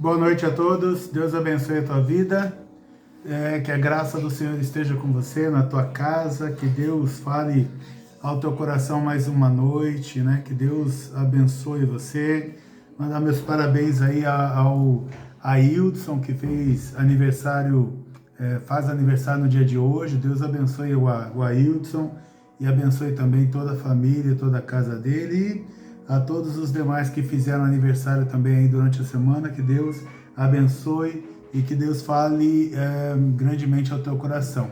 Boa noite a todos, Deus abençoe a tua vida, que a graça do Senhor esteja com você, na tua casa, que Deus fale ao teu coração mais uma noite, né? Que Deus abençoe você. Mandar meus parabéns aí ao Aildson, que fez aniversário, faz aniversário no dia de hoje. Deus abençoe o Aildson e abençoe também toda a família, toda a casa dele. E a todos os demais que fizeram aniversário também aí durante a semana, que Deus abençoe e que Deus fale grandemente ao teu coração.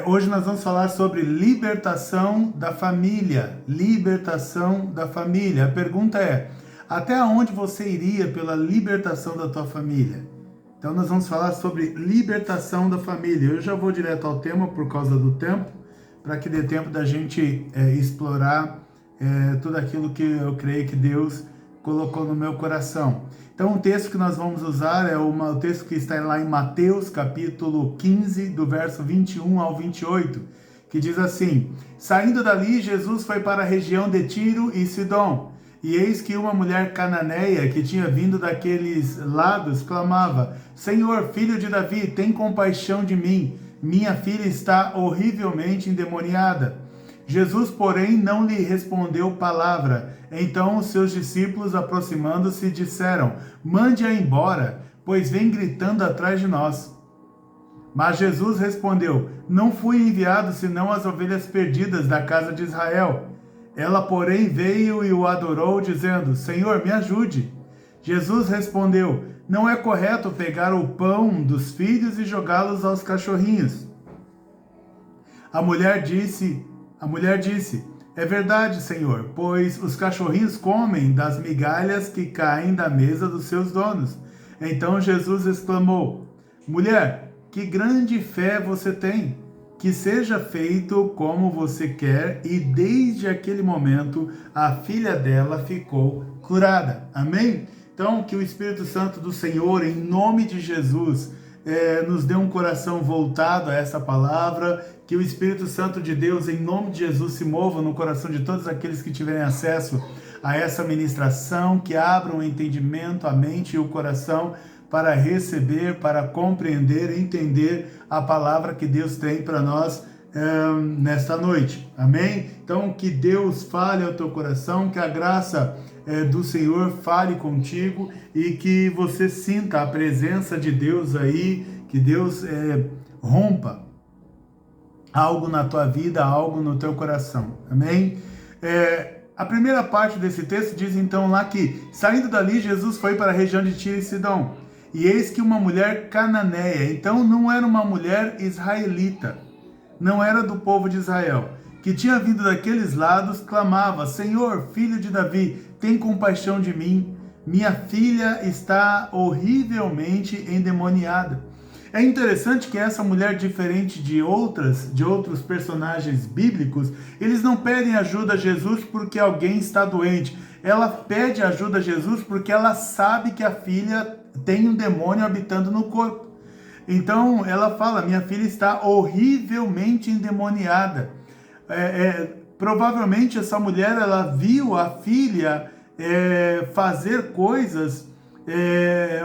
Hoje nós vamos falar sobre libertação da família. Libertação da família. A pergunta é: até onde você iria pela libertação da tua família? Então nós vamos falar sobre libertação da família. Eu já vou direto ao tema por causa do tempo, para que dê tempo da gente explorar tudo aquilo que eu creio que Deus colocou no meu coração. Então o texto que nós vamos usar é o texto que está lá em Mateus capítulo 15, do verso 21 ao 28, que diz assim: Saindo dali, Jesus foi para a região de Tiro e Sidom, e eis que uma mulher cananeia que tinha vindo daqueles lados clamava: Senhor, filho de Davi, tem compaixão de mim, minha filha está horrivelmente endemoniada. Jesus, porém, não lhe respondeu palavra. Então os seus discípulos, aproximando-se, disseram: Mande-a embora, pois vem gritando atrás de nós. Mas Jesus respondeu: Não fui enviado senão as ovelhas perdidas da casa de Israel. Ela, porém, veio e o adorou, dizendo: Senhor, me ajude. Jesus respondeu: Não é correto pegar o pão dos filhos e jogá-los aos cachorrinhos. A mulher disse: É verdade, Senhor, pois os cachorrinhos comem das migalhas que caem da mesa dos seus donos. Então Jesus exclamou: Mulher, que grande fé você tem! Que seja feito como você quer. E desde aquele momento a filha dela ficou curada. Amém? Então que o Espírito Santo do Senhor, em nome de Jesus, nos dê um coração voltado a essa palavra, que o Espírito Santo de Deus, em nome de Jesus, se mova no coração de todos aqueles que tiverem acesso a essa ministração, que abram o entendimento, a mente e o coração para receber, para compreender, entender a palavra que Deus tem para nós nesta noite. Amém? Então que Deus fale ao teu coração, que a graça do Senhor fale contigo e que você sinta a presença de Deus aí, que Deus rompa algo na tua vida, algo no teu coração. Amém? A primeira parte desse texto diz então lá que, saindo dali, Jesus foi para a região de Tiro e Sidom. E eis que uma mulher cananeia, então não era uma mulher israelita, não era do povo de Israel, que tinha vindo daqueles lados, clamava: Senhor, filho de Davi, tem compaixão de mim, minha filha está horrivelmente endemoniada. É interessante que essa mulher, diferente de outros personagens bíblicos, eles não pedem ajuda a Jesus porque alguém está doente. Ela pede ajuda a Jesus porque ela sabe que a filha tem um demônio habitando no corpo. Então ela fala: minha filha está horrivelmente endemoniada. Provavelmente essa mulher, ela viu a filha fazer coisas,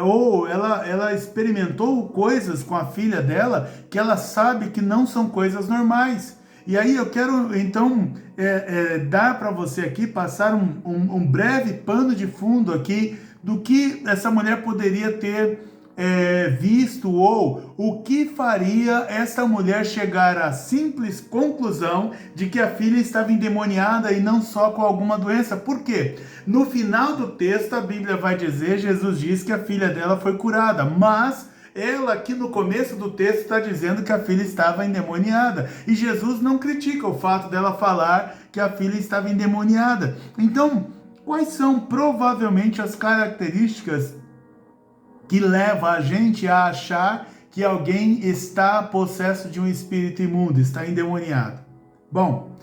ou ela experimentou coisas com a filha dela que ela sabe que não são coisas normais. E aí eu quero então dar para você aqui, passar um breve pano de fundo aqui do que essa mulher poderia ter visto, ou o que faria essa mulher chegar à simples conclusão de que a filha estava endemoniada e não só com alguma doença. Por quê? No final do texto a Bíblia vai dizer, Jesus diz que a filha dela foi curada, mas ela aqui no começo do texto está dizendo que a filha estava endemoniada, e Jesus não critica o fato dela falar que a filha estava endemoniada. Então, quais são provavelmente as características que leva a gente a achar que alguém está possesso de um espírito imundo, está endemoniado? Bom,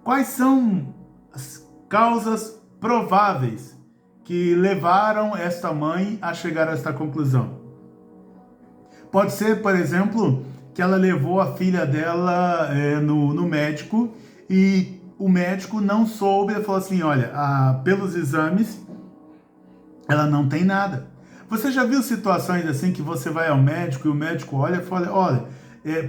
quais são as causas prováveis que levaram esta mãe a chegar a esta conclusão? Pode ser, por exemplo, que ela levou a filha dela no médico e o médico não soube, ele falou assim: olha, pelos exames, ela não tem nada. Você já viu situações assim que você vai ao médico e o médico olha e fala, olha,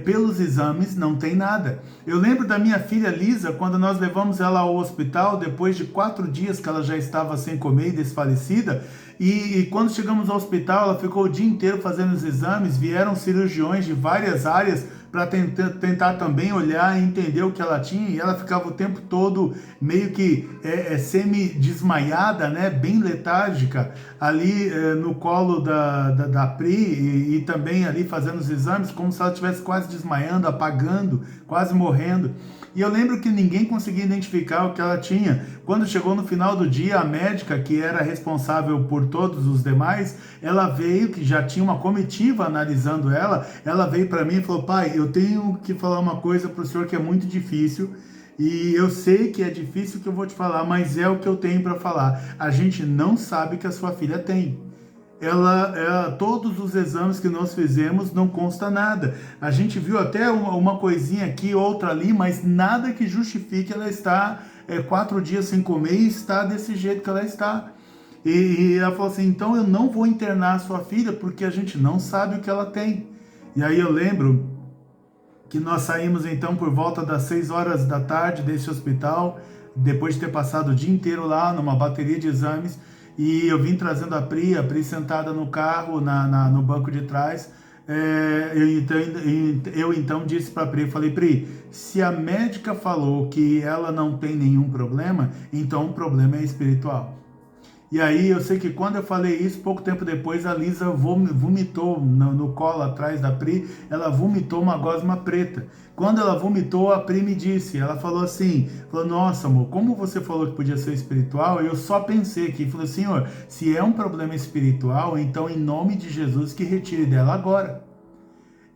pelos exames não tem nada. Eu lembro da minha filha Lisa, quando nós levamos ela ao hospital, depois de 4 dias que ela já estava sem comer e desfalecida, e quando chegamos ao hospital, ela ficou o dia inteiro fazendo os exames, vieram cirurgiões de várias áreas para tentar também olhar e entender o que ela tinha, e ela ficava o tempo todo meio que semi-desmaiada, né, bem letárgica, ali no colo da Pri, e também ali fazendo os exames, como se ela estivesse quase desmaiando, apagando, quase morrendo. E eu lembro que ninguém conseguia identificar o que ela tinha. Quando chegou no final do dia, a médica, que era responsável por todos os demais, ela veio, que já tinha uma comitiva analisando ela veio para mim e falou, pai, eu tenho que falar uma coisa para o senhor que é muito difícil, e eu sei que é difícil que eu vou te falar, mas é o que eu tenho para falar. A gente não sabe que a sua filha tem. Todos os exames que nós fizemos não consta nada. A gente viu até uma coisinha aqui, outra ali, mas nada que justifique ela estar 4 dias sem comer e estar desse jeito que ela está. E ela falou assim, então eu não vou internar a sua filha porque a gente não sabe o que ela tem. E aí eu lembro que nós saímos então por volta das 6 horas da tarde desse hospital, depois de ter passado o dia inteiro lá numa bateria de exames, e eu vim trazendo a Pri sentada no carro, no banco de trás. Eu então disse para a Pri, falei, Pri, se a médica falou que ela não tem nenhum problema, então o problema é espiritual. E aí eu sei que quando eu falei isso, pouco tempo depois, a Lisa vomitou no colo atrás da Pri, ela vomitou uma gosma preta. Quando ela vomitou, a Pri me disse, ela falou assim, nossa amor, como você falou que podia ser espiritual, eu só pensei aqui, falei, senhor, se é um problema espiritual, então em nome de Jesus que retire dela agora.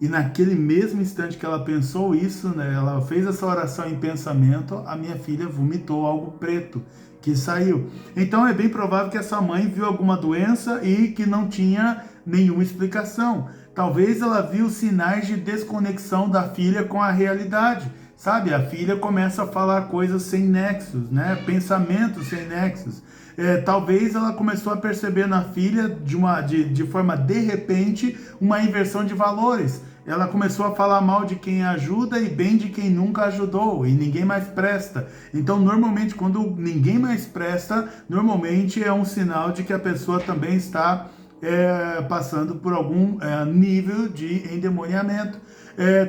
E naquele mesmo instante que ela pensou isso, né, ela fez essa oração em pensamento, a minha filha vomitou algo preto que saiu. Então é bem provável que essa mãe viu alguma doença e que não tinha nenhuma explicação. Talvez ela viu sinais de desconexão da filha com a realidade. Sabe, a filha começa a falar coisas sem nexos, né? Pensamentos sem nexos. Talvez ela começou a perceber na filha, de forma de repente, uma inversão de valores. Ela começou a falar mal de quem ajuda e bem de quem nunca ajudou, e ninguém mais presta. Então, normalmente, quando ninguém mais presta, normalmente é um sinal de que a pessoa também está passando por algum nível de endemoniamento.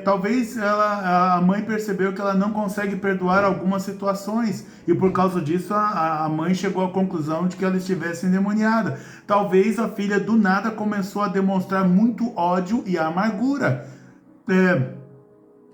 Talvez a mãe percebeu que ela não consegue perdoar algumas situações e por causa disso a mãe chegou à conclusão de que ela estivesse endemoniada. Talvez a filha do nada começou a demonstrar muito ódio e amargura.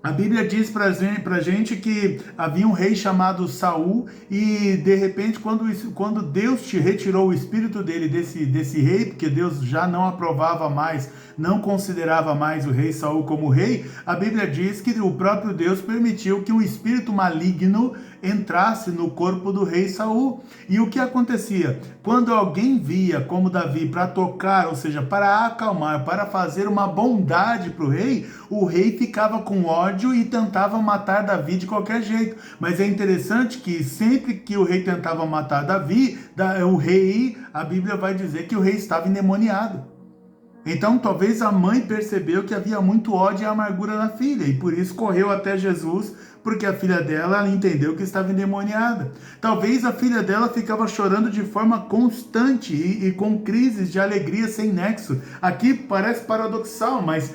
A Bíblia diz pra gente que havia um rei chamado Saul e de repente quando Deus te retirou o espírito dele desse rei, porque Deus já não aprovava mais, não considerava mais o rei Saul como rei, a Bíblia diz que o próprio Deus permitiu que um espírito maligno entrasse no corpo do rei Saul. E o que acontecia? Quando alguém via como Davi para tocar, ou seja, para acalmar, para fazer uma bondade para o rei ficava com ódio e tentava matar Davi de qualquer jeito. Mas é interessante que sempre que o rei tentava matar Davi, a Bíblia vai dizer que o rei estava endemoniado. Então, talvez a mãe percebeu que havia muito ódio e amargura na filha, e por isso correu até Jesus, porque a filha dela ela entendeu que estava endemoniada. Talvez a filha dela ficava chorando de forma constante e com crises de alegria sem nexo. Aqui parece paradoxal, mas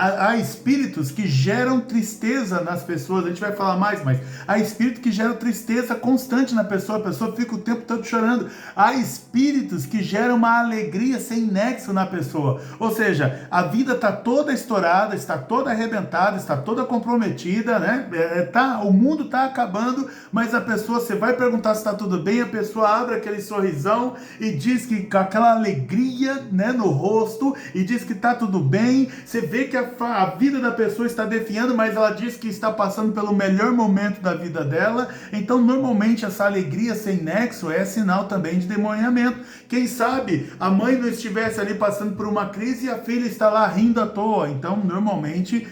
há espíritos que geram tristeza nas pessoas, a gente vai falar mais, mas há espíritos que geram tristeza constante na pessoa, a pessoa fica o tempo todo chorando. Há espíritos que geram uma alegria sem nexo na pessoa, ou seja, a vida está toda estourada, está toda arrebentada, está toda comprometida, né? O mundo está acabando, mas a pessoa, você vai perguntar se está tudo bem, a pessoa abre aquele sorrisão e diz que com aquela alegria, né, no rosto, e diz que está tudo bem. Você vê que a vida da pessoa está definhando, mas ela diz que está passando pelo melhor momento da vida dela. Então, normalmente, essa alegria sem nexo é sinal também de demoniamento. Quem sabe a mãe não estivesse ali passando por uma crise e a filha está lá rindo à toa. Então, normalmente,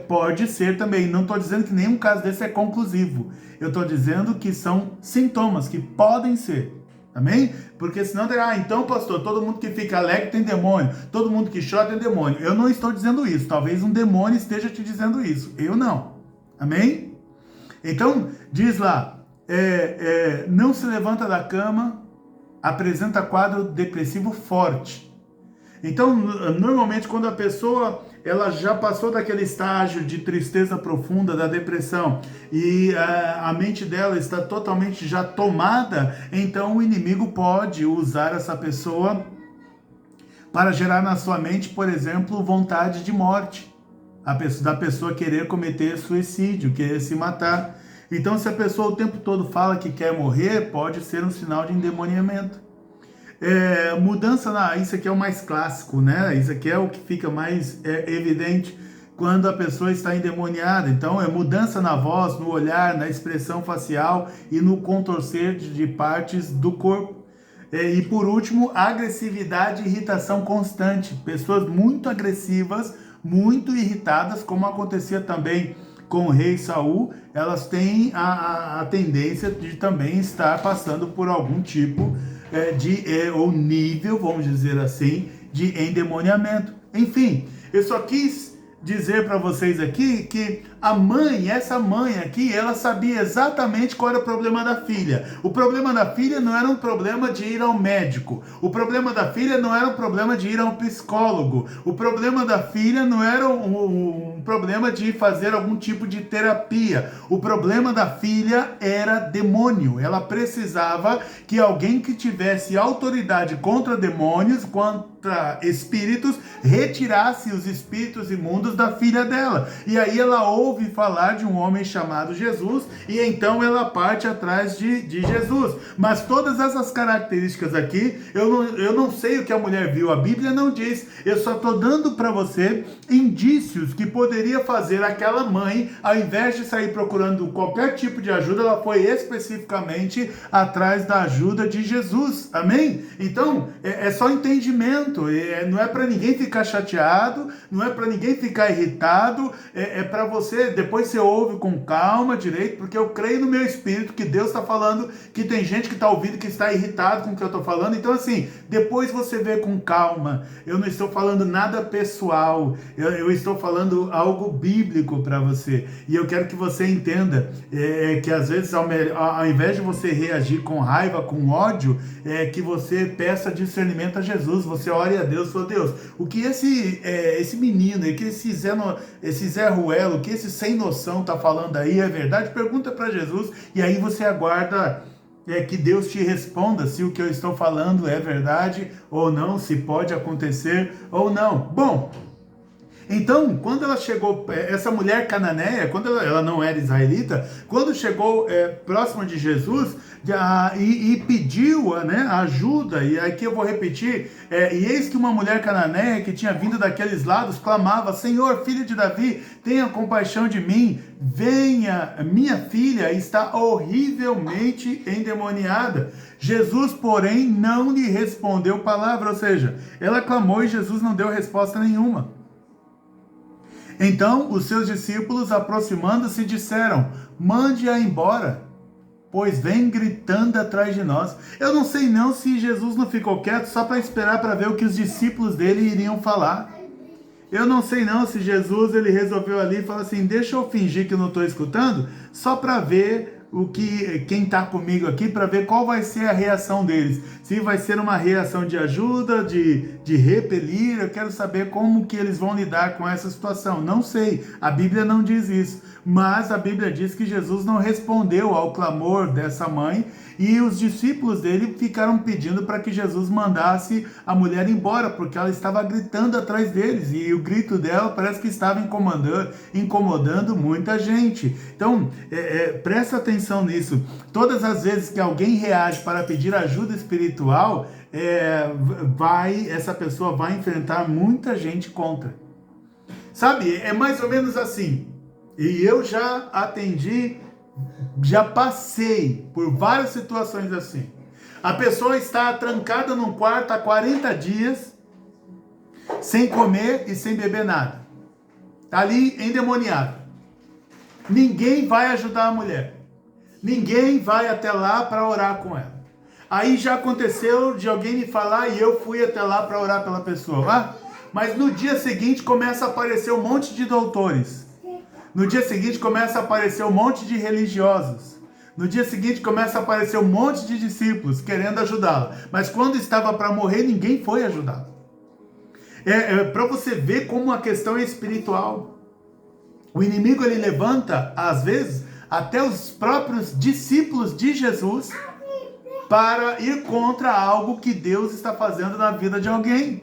pode ser também. Não estou dizendo que nenhum caso desse é conclusivo. Eu estou dizendo que são sintomas que podem ser. Amém? Porque senão, então pastor, todo mundo que fica alegre tem demônio, todo mundo que chora tem demônio. Eu não estou dizendo isso, talvez um demônio esteja te dizendo isso, eu não. Amém? Então, diz lá, não se levanta da cama, apresenta quadro depressivo forte. Então, normalmente, quando a pessoa ela já passou daquele estágio de tristeza profunda, da depressão, e a mente dela está totalmente já tomada, então o inimigo pode usar essa pessoa para gerar na sua mente, por exemplo, vontade de morte, da pessoa querer cometer suicídio, querer se matar. Então, se a pessoa o tempo todo fala que quer morrer, pode ser um sinal de endemoniamento. Isso aqui é o mais clássico, né? Isso aqui é o que fica mais evidente quando a pessoa está endemoniada. Então, é mudança na voz, no olhar, na expressão facial e no contorcer de partes do corpo. E por último, agressividade e irritação constante. Pessoas muito agressivas, muito irritadas, como acontecia também com o rei Saul, elas têm a tendência de também estar passando por algum tipo ou nível, vamos dizer assim, de endemoniamento. Enfim, eu só quis dizer para vocês aqui que essa mãe aqui, ela sabia exatamente qual era o problema da filha. O problema da filha não era um problema de ir ao médico. O problema da filha não era um problema de ir a um psicólogo. O problema da filha não era um problema de fazer algum tipo de terapia. O problema da filha era demônio. Ela precisava que alguém que tivesse autoridade contra demônios, contra espíritos, retirasse os espíritos imundos da filha dela. E aí ela ouve falar de um homem chamado Jesus, e então ela parte atrás de Jesus. Mas todas essas características aqui, eu não sei o que a mulher viu, a Bíblia não diz, eu só estou dando para você indícios que poderia fazer aquela mãe, ao invés de sair procurando qualquer tipo de ajuda, ela foi especificamente atrás da ajuda de Jesus, amém? Então, é só entendimento, não é para ninguém ficar chateado, não é para ninguém ficar irritado, é para você, depois você ouve com calma direito, porque eu creio no meu espírito que Deus está falando, que tem gente que está ouvindo que está irritado com o que eu estou falando. Então assim, depois você vê com calma. Eu não estou falando nada pessoal, eu estou falando algo bíblico para você, e eu quero que você entenda que às vezes ao invés de você reagir com raiva, com ódio, que você peça discernimento a Jesus, você ore a Deus, fala: Deus, o que esse menino, que esse Zé Ruelo, o que esse sem noção tá falando aí é verdade? Pergunta para Jesus, e aí você aguarda que Deus te responda se o que eu estou falando é verdade ou não, se pode acontecer ou não. Bom, então, quando ela chegou, essa mulher cananeia, quando ela não era israelita, quando chegou próxima de Jesus e pediu ajuda, e aqui eu vou repetir, e eis que uma mulher cananeia que tinha vindo daqueles lados clamava: Senhor, filho de Davi, tenha compaixão de mim, venha, minha filha está horrivelmente endemoniada. Jesus, porém, não lhe respondeu palavra, ou seja, ela clamou e Jesus não deu resposta nenhuma. Então os seus discípulos, aproximando-se, disseram: mande-a embora, pois vem gritando atrás de nós. Eu não sei não se Jesus não ficou quieto só para esperar para ver o que os discípulos dele iriam falar. Eu não sei não se Jesus ele resolveu ali falar assim: deixa eu fingir que eu não estou escutando, só para ver quem está comigo aqui, para ver qual vai ser a reação deles. Se vai ser uma reação de ajuda, de repelir, eu quero saber como que eles vão lidar com essa situação. Não sei, a Bíblia não diz isso, mas a Bíblia diz que Jesus não respondeu ao clamor dessa mãe, e os discípulos dele ficaram pedindo para que Jesus mandasse a mulher embora, porque ela estava gritando atrás deles, e o grito dela parece que estava incomodando muita gente. Então, presta atenção nisso. Todas as vezes que alguém reage para pedir ajuda espiritual, essa pessoa vai enfrentar muita gente contra. Sabe, é mais ou menos assim. E eu já passei por várias situações assim. A pessoa está trancada num quarto há 40 dias, sem comer e sem beber nada. Está ali endemoniado. Ninguém vai ajudar a mulher. Ninguém vai até lá para orar com ela. Aí já aconteceu de alguém me falar e eu fui até lá para orar pela pessoa. Mas no dia seguinte começa a aparecer um monte de doutores. No dia seguinte começa a aparecer um monte de religiosos. No dia seguinte começa a aparecer um monte de discípulos querendo ajudá-lo. Mas quando estava para morrer, ninguém foi ajudá-lo. Para você ver como a questão é espiritual. O inimigo ele levanta, às vezes, até os próprios discípulos de Jesus para ir contra algo que Deus está fazendo na vida de alguém.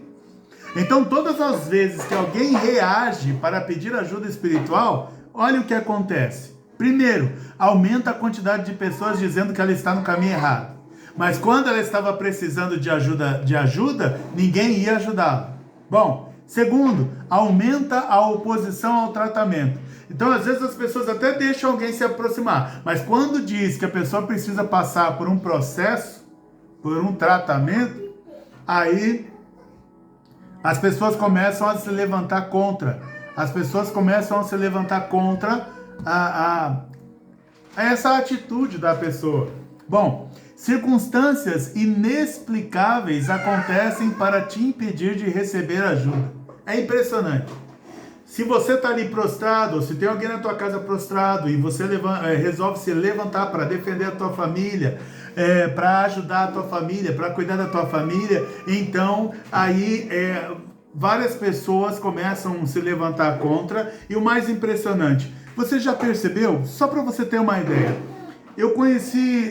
Então, todas as vezes que alguém reage para pedir ajuda espiritual, olha o que acontece. Primeiro, aumenta a quantidade de pessoas dizendo que ela está no caminho errado. Mas quando ela estava precisando de ajuda, ninguém ia ajudá-la. Bom, segundo, aumenta a oposição ao tratamento. Então, às vezes as pessoas até deixam alguém se aproximar, mas quando diz que a pessoa precisa passar por um processo, por um tratamento, aí as pessoas começam a se levantar contra. As pessoas começam a se levantar contra essa atitude da pessoa. Bom, circunstâncias inexplicáveis acontecem para te impedir de receber ajuda. É impressionante. Se você está ali prostrado, ou se tem alguém na tua casa prostrado e você resolve se levantar para defender a tua família, para ajudar a tua família, para cuidar da tua família, então aí várias pessoas começam a se levantar contra. E o mais impressionante, você já percebeu? Só para você ter uma ideia, eu conheci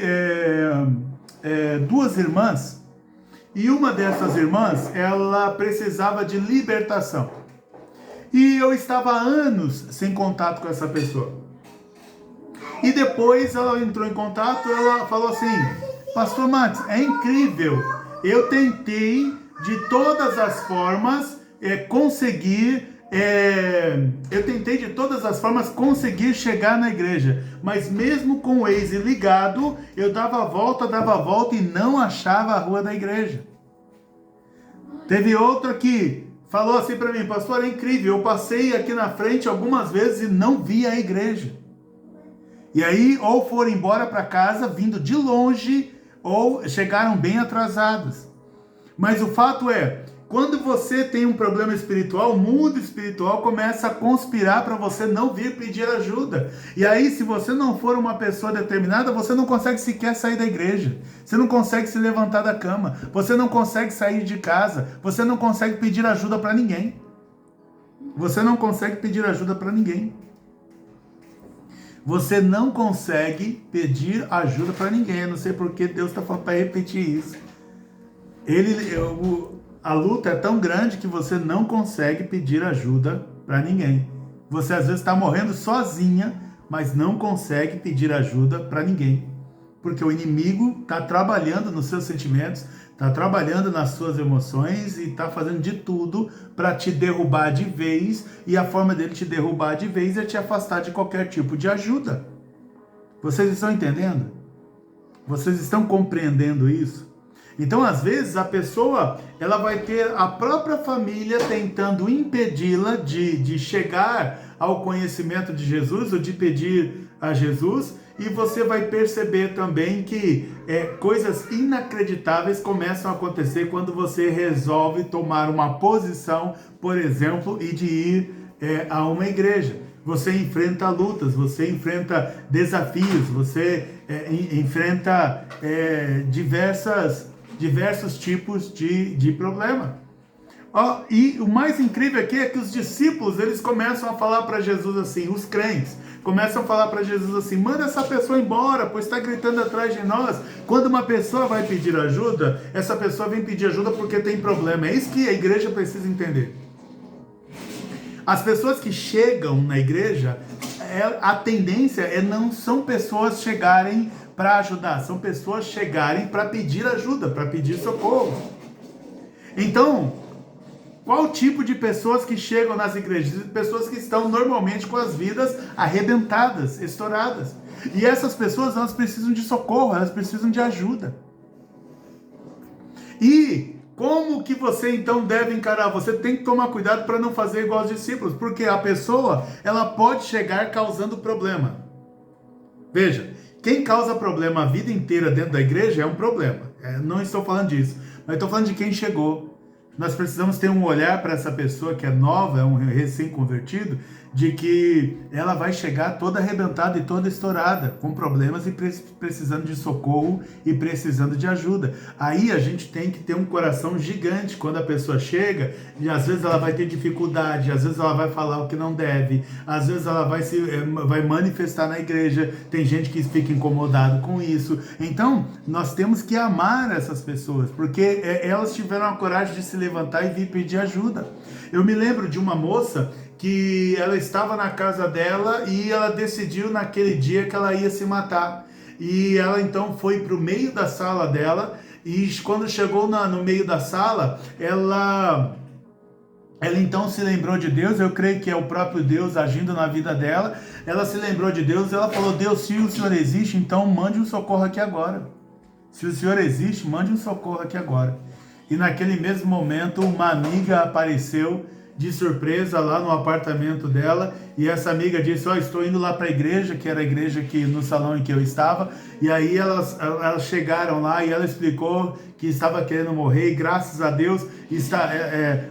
duas irmãs, e uma dessas irmãs, ela precisava de libertação. E eu estava há anos sem contato com essa pessoa. E depois ela entrou em contato, ela falou assim: Pastor Max, é incrível, eu tentei de todas as formas conseguir chegar na igreja, mas mesmo com o Waze ligado, eu dava a volta e não achava a rua da igreja. Teve outra que falou assim para mim: pastor, é incrível, eu passei aqui na frente algumas vezes e não vi a igreja. E aí, ou foram embora para casa vindo de longe, ou chegaram bem atrasados. Mas o fato é, quando você tem um problema espiritual, o mundo espiritual começa a conspirar para você não vir pedir ajuda. E aí, se você não for uma pessoa determinada, você não consegue sequer sair da igreja. Você não consegue se levantar da cama. Você não consegue sair de casa. Você não consegue pedir ajuda para ninguém. Você não consegue pedir ajuda para ninguém. Você não consegue pedir ajuda para ninguém. Eu não sei porque Deus está falando para repetir isso. A luta é tão grande que você não consegue pedir ajuda para ninguém. Você às vezes está morrendo sozinha, mas não consegue pedir ajuda para ninguém. Porque o inimigo está trabalhando nos seus sentimentos, está trabalhando nas suas emoções e está fazendo de tudo para te derrubar de vez. E a forma dele te derrubar de vez é te afastar de qualquer tipo de ajuda. Vocês estão entendendo? Vocês estão compreendendo isso? Então, às vezes, a pessoa ela vai ter a própria família tentando impedi-la de chegar ao conhecimento de Jesus ou de pedir a Jesus, e você vai perceber também que coisas inacreditáveis começam a acontecer quando você resolve tomar uma posição, por exemplo, e de ir a uma igreja. Você enfrenta lutas, você enfrenta desafios, você enfrenta diversos tipos de problema. E o mais incrível aqui é que os discípulos, eles começam a falar para Jesus assim, os crentes, começam a falar para Jesus assim: manda essa pessoa embora, pois está gritando atrás de nós. Quando uma pessoa vai pedir ajuda, essa pessoa vem pedir ajuda porque tem problema. É isso que a igreja precisa entender. As pessoas que chegam na igreja, a tendência não são pessoas chegarem para ajudar, são pessoas chegarem para pedir ajuda, para pedir socorro. Então, qual tipo de pessoas que chegam nas igrejas? Pessoas que estão normalmente com as vidas arrebentadas, estouradas. E essas pessoas, elas precisam de socorro, elas precisam de ajuda. E como que você então deve encarar? Você tem que tomar cuidado para não fazer igual aos discípulos, porque a pessoa, ela pode chegar causando problema. Veja, quem causa problema a vida inteira dentro da igreja é um problema. Não estou falando disso, mas estou falando de quem chegou. Nós precisamos ter um olhar para essa pessoa que é nova, é um recém-convertido, de que ela vai chegar toda arrebentada e toda estourada, com problemas e precisando de socorro e precisando de ajuda. Aí a gente tem que ter um coração gigante quando a pessoa chega, e às vezes ela vai ter dificuldade, às vezes ela vai falar o que não deve, às vezes ela vai manifestar na igreja, tem gente que fica incomodado com isso. Então, nós temos que amar essas pessoas, porque elas tiveram a coragem de se levantar e vir pedir ajuda. Eu me lembro de uma moça que ela estava na casa dela e ela decidiu naquele dia que ela ia se matar. E ela então foi para o meio da sala dela, e quando chegou no meio da sala, ela então se lembrou de Deus. Eu creio que é o próprio Deus agindo na vida dela. Ela se lembrou de Deus, ela falou: Deus, se o Senhor existe, então mande um socorro aqui agora. Se o Senhor existe, mande um socorro aqui agora. E naquele mesmo momento, uma amiga apareceu de surpresa lá no apartamento dela, e essa amiga disse: estou indo lá para a igreja, que era a igreja no salão em que eu estava, e aí elas chegaram lá e ela explicou que estava querendo morrer, e graças a Deus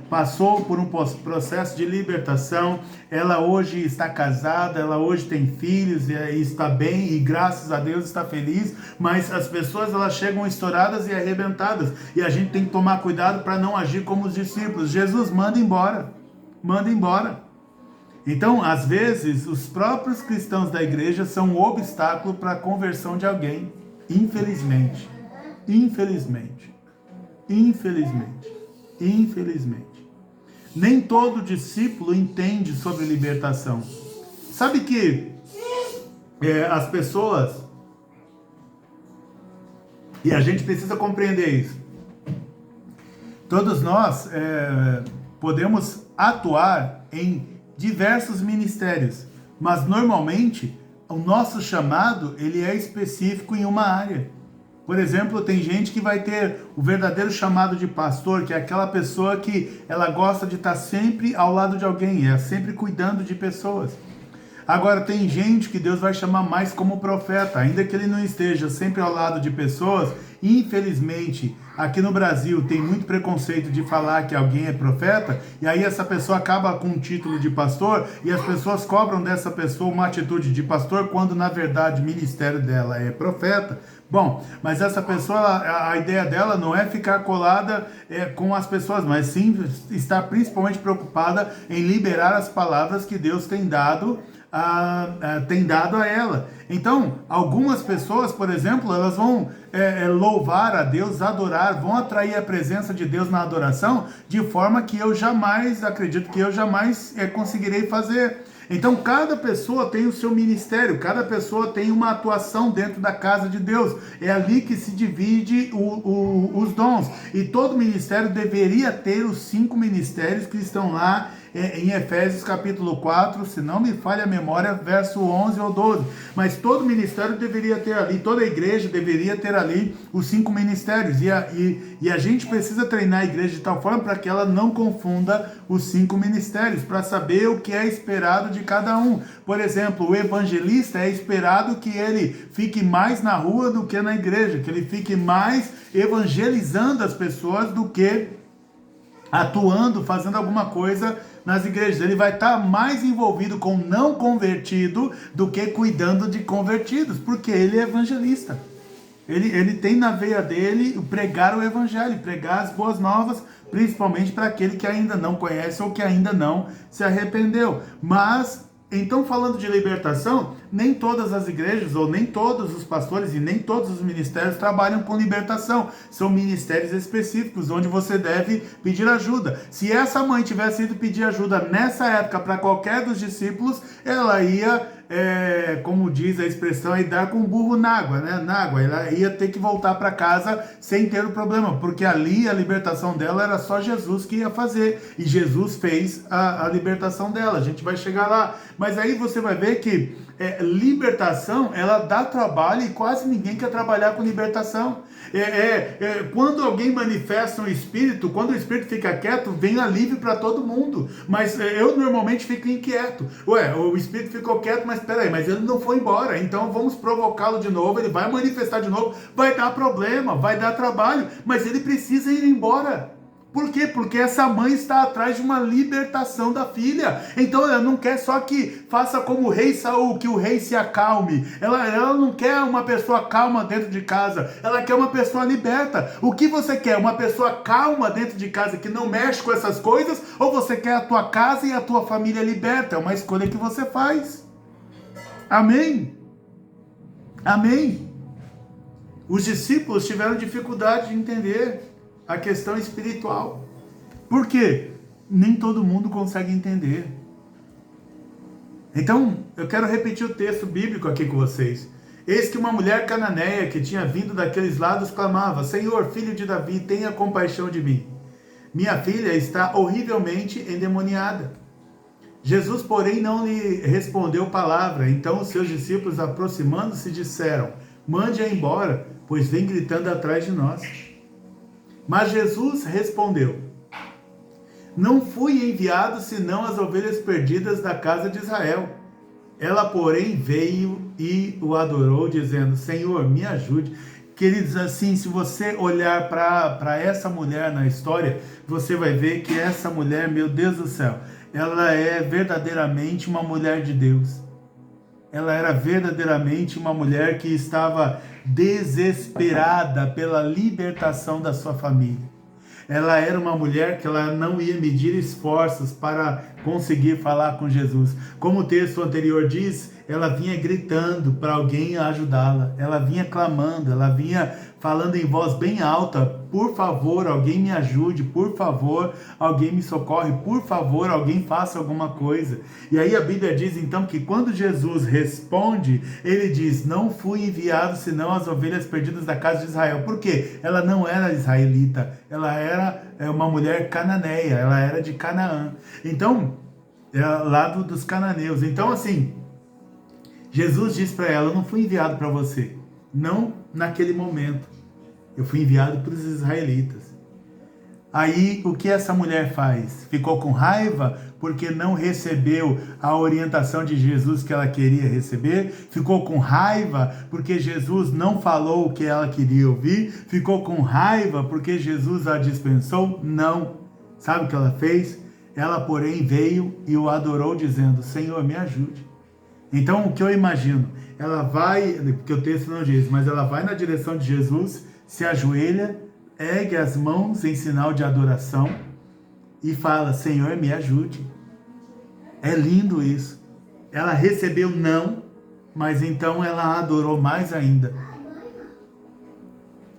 passou por um processo de libertação. Ela hoje está casada, ela hoje tem filhos, e está bem, e graças a Deus está feliz. Mas as pessoas, elas chegam estouradas e arrebentadas, e a gente tem que tomar cuidado para não agir como os discípulos. Jesus manda embora, manda embora. Então, às vezes, os próprios cristãos da igreja são um obstáculo para a conversão de alguém. Infelizmente. Infelizmente. Infelizmente. Infelizmente. Nem todo discípulo entende sobre libertação. Sabe que as pessoas... E a gente precisa compreender isso. Todos nós podemos atuar em diversos ministérios, mas normalmente o nosso chamado ele é específico em uma área. Por exemplo, tem gente que vai ter o verdadeiro chamado de pastor, que é aquela pessoa que ela gosta de estar sempre ao lado de alguém, sempre cuidando de pessoas. Agora, tem gente que Deus vai chamar mais como profeta, ainda que ele não esteja sempre ao lado de pessoas. Infelizmente, aqui no Brasil tem muito preconceito de falar que alguém é profeta, e aí essa pessoa acaba com o título de pastor, e as pessoas cobram dessa pessoa uma atitude de pastor, quando na verdade o ministério dela é profeta. Bom, mas essa pessoa, a ideia dela não é ficar colada com as pessoas, mas sim estar principalmente preocupada em liberar as palavras que Deus tem dado a ela. Então, algumas pessoas, por exemplo, elas vão louvar a Deus, adorar, vão atrair a presença de Deus na adoração, de forma que eu jamais conseguirei fazer. Então, cada pessoa tem o seu ministério, cada pessoa tem uma atuação dentro da casa de Deus. É ali que se divide os dons. E todo ministério deveria ter os 5 ministérios que estão lá em Efésios capítulo 4, se não me falha a memória, verso 11 ou 12. Mas todo ministério deveria ter ali, toda igreja deveria ter ali os 5 ministérios. E a gente precisa treinar a igreja de tal forma para que ela não confunda os 5 ministérios, para saber o que é esperado de cada um. Por exemplo, o evangelista é esperado que ele fique mais na rua do que na igreja, que ele fique mais evangelizando as pessoas do que atuando, fazendo alguma coisa nas igrejas. Ele vai estar mais envolvido com não convertido do que cuidando de convertidos, porque ele é evangelista. Ele tem na veia dele pregar o evangelho, pregar as boas novas, principalmente para aquele que ainda não conhece ou que ainda não se arrependeu. Mas, então, falando de libertação, nem todas as igrejas, ou nem todos os pastores e nem todos os ministérios trabalham com libertação. São ministérios específicos, onde você deve pedir ajuda. Se essa mãe tivesse ido pedir ajuda nessa época para qualquer dos discípulos, ela ia, como diz a expressão, dar com o burro na água, né? Na água. Ela ia ter que voltar para casa sem ter o problema, porque ali a libertação dela era só Jesus que ia fazer. E Jesus fez a libertação dela. A gente vai chegar lá. Mas aí você vai ver que libertação, ela dá trabalho e quase ninguém quer trabalhar com libertação. Quando alguém manifesta um espírito, quando o espírito fica quieto, vem alívio para todo mundo. Mas eu normalmente fico inquieto. O espírito ficou quieto, mas mas peraí, mas ele não foi embora, então vamos provocá-lo de novo, ele vai manifestar de novo, vai dar problema, vai dar trabalho, mas ele precisa ir embora. Por quê? Porque essa mãe está atrás de uma libertação da filha. Então ela não quer só que faça como o rei Saul, que o rei se acalme. Ela não quer uma pessoa calma dentro de casa. Ela quer uma pessoa liberta. O que você quer? Uma pessoa calma dentro de casa que não mexe com essas coisas? Ou você quer a tua casa e a tua família liberta? É uma escolha que você faz. Amém? Amém? Os discípulos tiveram dificuldade de entender a questão espiritual. Por quê? Nem todo mundo consegue entender. Então, eu quero repetir o texto bíblico aqui com vocês. Eis que uma mulher cananeia que tinha vindo daqueles lados clamava: Senhor, filho de Davi, tenha compaixão de mim. Minha filha está horrivelmente endemoniada. Jesus, porém, não lhe respondeu palavra. Então os seus discípulos, aproximando-se, disseram: mande-a embora, pois vem gritando atrás de nós. Mas Jesus respondeu: não fui enviado senão as ovelhas perdidas da casa de Israel. Ela, porém, veio e o adorou, dizendo: Senhor, me ajude. Queridos, assim, se você olhar para essa mulher na história, você vai ver que essa mulher, meu Deus do céu, ela é verdadeiramente uma mulher de Deus. Ela era verdadeiramente uma mulher que estava desesperada pela libertação da sua família. Ela era uma mulher que ela não ia medir esforços para conseguir falar com Jesus. Como o texto anterior diz, ela vinha gritando para alguém ajudá-la. Ela vinha clamando, ela vinha falando em voz bem alta: por favor, alguém me ajude, por favor, alguém me socorre, por favor, alguém faça alguma coisa. E aí a Bíblia diz então que quando Jesus responde, ele diz: não fui enviado senão as ovelhas perdidas da casa de Israel. Por quê? Ela não era israelita, ela era uma mulher cananeia, ela era de Canaã. Então, lá dos cananeus. Então, assim, Jesus diz para ela: eu não fui enviado para você, não naquele momento. Eu fui enviado para os israelitas. Aí, o que essa mulher faz? Ficou com raiva porque não recebeu a orientação de Jesus que ela queria receber? Ficou com raiva porque Jesus não falou o que ela queria ouvir? Ficou com raiva porque Jesus a dispensou? Não. Sabe o que ela fez? Ela, porém, veio e o adorou, dizendo: Senhor, me ajude. Então, o que eu imagino? Ela vai, porque o texto não diz, mas ela vai na direção de Jesus, se ajoelha, ergue as mãos em sinal de adoração e fala: Senhor, me ajude. É lindo isso. Ela recebeu não, mas então ela adorou mais ainda.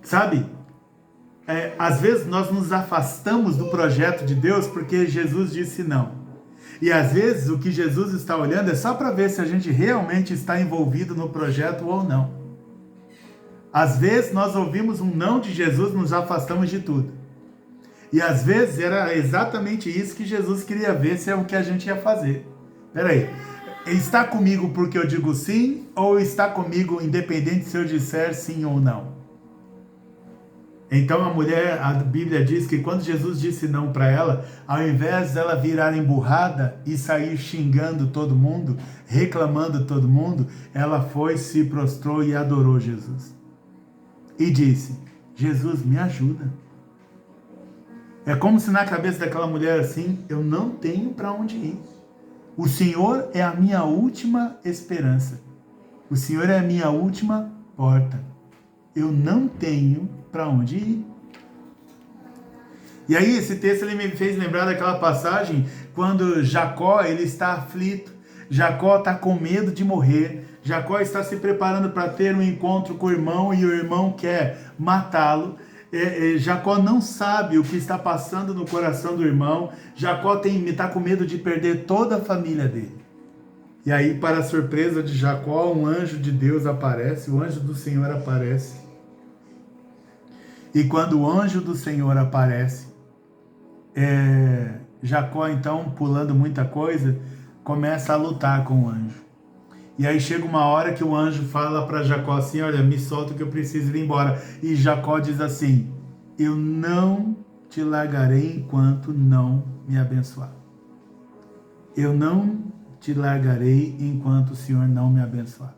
Sabe? Às vezes nós nos afastamos do projeto de Deus porque Jesus disse não. E às vezes o que Jesus está olhando é só para ver se a gente realmente está envolvido no projeto ou não. Às vezes nós ouvimos um não de Jesus, nos afastamos de tudo. E às vezes era exatamente isso que Jesus queria ver se é o que a gente ia fazer. Peraí, está comigo porque eu digo sim, ou está comigo independente se eu disser sim ou não? Então a Bíblia diz que quando Jesus disse não para ela, ao invés dela virar emburrada e sair xingando todo mundo, reclamando todo mundo, ela foi, se prostrou e adorou Jesus. E disse: Jesus, me ajuda. É como se na cabeça daquela mulher assim: eu não tenho para onde ir. O Senhor é a minha última esperança. O Senhor é a minha última porta. Eu não tenho para onde ir. E aí esse texto ele me fez lembrar daquela passagem quando Jacó ele está aflito. Jacó está com medo de morrer. Jacó está se preparando para ter um encontro com o irmão e o irmão quer matá-lo. Jacó não sabe o que está passando no coração do irmão. Jacó está com medo de perder toda a família dele. E aí, para a surpresa de Jacó, um anjo de Deus aparece, o anjo do Senhor aparece. E quando o anjo do Senhor aparece, Jacó, então, pulando muita coisa, começa a lutar com o anjo. E aí chega uma hora que o anjo fala para Jacó assim: olha, me solta que eu preciso ir embora. E Jacó diz assim: eu não te largarei enquanto não me abençoar. Eu não te largarei enquanto o Senhor não me abençoar.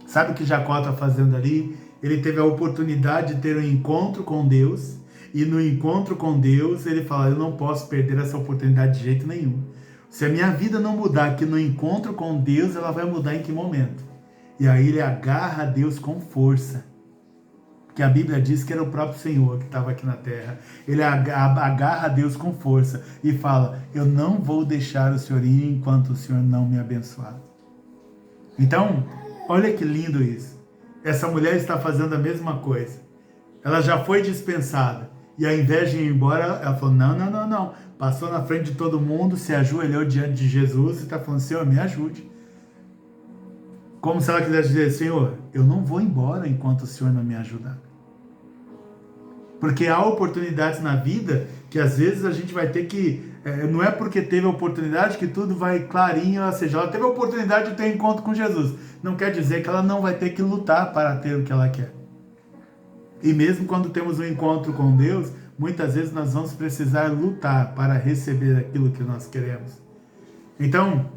Sabe o que Jacó está fazendo ali? Ele teve a oportunidade de ter um encontro com Deus, e no encontro com Deus ele fala, eu não posso perder essa oportunidade de jeito nenhum. Se a minha vida não mudar aqui no encontro com Deus, ela vai mudar em que momento? E aí ele agarra a Deus com força. Que a Bíblia diz que era o próprio Senhor que estava aqui na terra. Ele agarra a Deus com força e fala, eu não vou deixar o Senhor ir enquanto o Senhor não me abençoar. Então, olha que lindo isso. Essa mulher está fazendo a mesma coisa. Ela já foi dispensada. E ao invés de ir embora, ela falou, não. Passou na frente de todo mundo, se ajoelhou diante de Jesus e está falando, Senhor, me ajude. Como se ela quisesse dizer, Senhor, eu não vou embora enquanto o Senhor não me ajudar. Porque há oportunidades na vida que às vezes a gente vai ter que... não é porque teve a oportunidade que tudo vai clarinho, ou seja, ela teve a oportunidade de ter encontro com Jesus. Não quer dizer que ela não vai ter que lutar para ter o que ela quer. E mesmo quando temos um encontro com Deus, muitas vezes nós vamos precisar lutar para receber aquilo que nós queremos. Então,